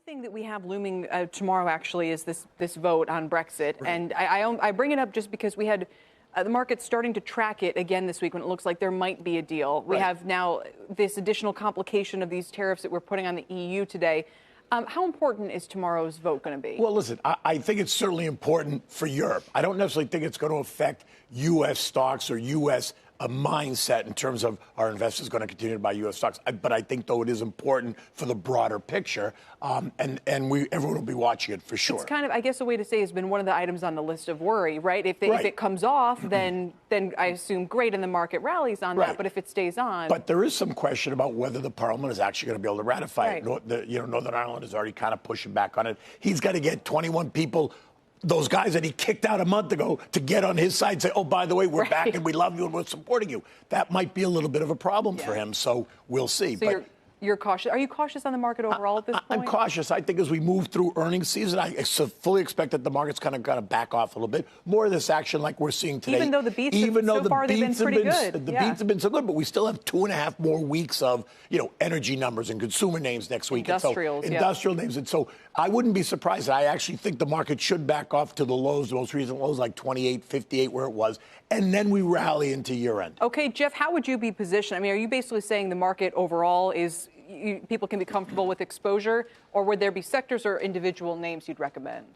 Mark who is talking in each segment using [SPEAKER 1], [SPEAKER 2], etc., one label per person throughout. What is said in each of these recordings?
[SPEAKER 1] thing that we have looming tomorrow actually is this vote on Brexit. Right. And I bring it up just because we had the market starting to track it again this week when it looks like there might be a deal. We have now this additional complication of these tariffs that we're putting on the EU today. How important is tomorrow's vote going to be?
[SPEAKER 2] Well, listen, I think it's certainly important for Europe. I don't necessarily think it's going to affect U.S. stocks or U.S. mindset in terms of our investors going to continue to buy U.S. stocks. But I think, though, it is important for the broader picture, and everyone will be watching it for sure.
[SPEAKER 1] It's kind of, I guess, a way to say has been one of the items on the list of worry, right? If it comes off, then I assume great, and the market rallies on that. But if it stays on,
[SPEAKER 2] but there is some question about whether the Parliament is actually going to be able to ratify it. Northern Ireland is already kind of pushing back on it. He's got to get 21 people. Those guys that he kicked out a month ago to get on his side and say, oh, by the way, we're back and we love you and we're supporting you. That might be a little bit of a problem for him. So we'll see.
[SPEAKER 1] So you're cautious. Are you cautious on the market overall at this point?
[SPEAKER 2] I'm cautious. I think as we move through earnings season, I fully expect that the market's kind of back off a little bit. More of this action like we're seeing today.
[SPEAKER 1] Even though the beats they've been pretty good.
[SPEAKER 2] The beats have been so good, but we still have 2.5 more weeks of, energy numbers and consumer names next week.
[SPEAKER 1] Industrials,
[SPEAKER 2] industrial names. And so I wouldn't be surprised. I actually think the market should back off to the lows, the most recent lows, like 28.58 where it was. And then we rally into year end.
[SPEAKER 1] Okay, Jeff, how would you be positioned? I mean, are you basically saying the market overall is people can be comfortable with exposure, or would there be sectors or individual names you'd recommend?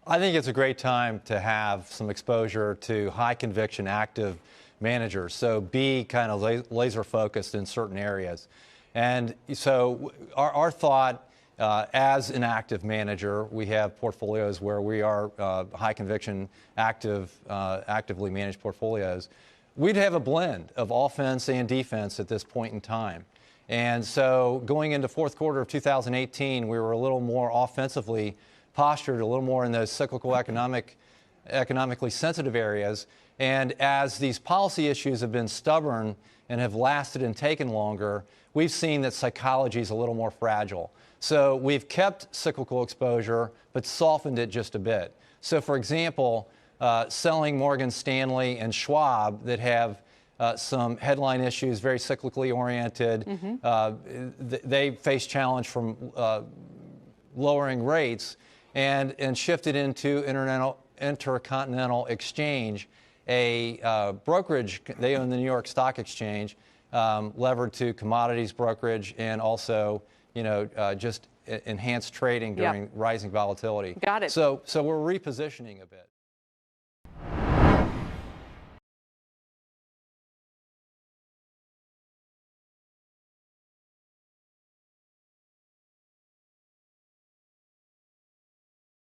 [SPEAKER 3] I think it's a great time to have some exposure to high conviction active managers. So be kind of laser focused in certain areas. And so our thought as an active manager, we have portfolios where we are high conviction actively managed portfolios. We'd have a blend of offense and defense at this point in time. And so going into fourth quarter of 2018, we were a little more offensively postured, a little more in those cyclical economically sensitive areas. And as these policy issues have been stubborn and have lasted and taken longer, we've seen that psychology is a little more fragile. So we've kept cyclical exposure, but softened it just a bit. So for example, selling Morgan Stanley and Schwab that have some headline issues, very cyclically oriented. They face challenge from lowering rates and shifted into Intercontinental Exchange, a brokerage. They own the New York Stock Exchange, levered to commodities brokerage and also, just enhanced trading during rising volatility.
[SPEAKER 1] Got it.
[SPEAKER 3] So we're repositioning a bit.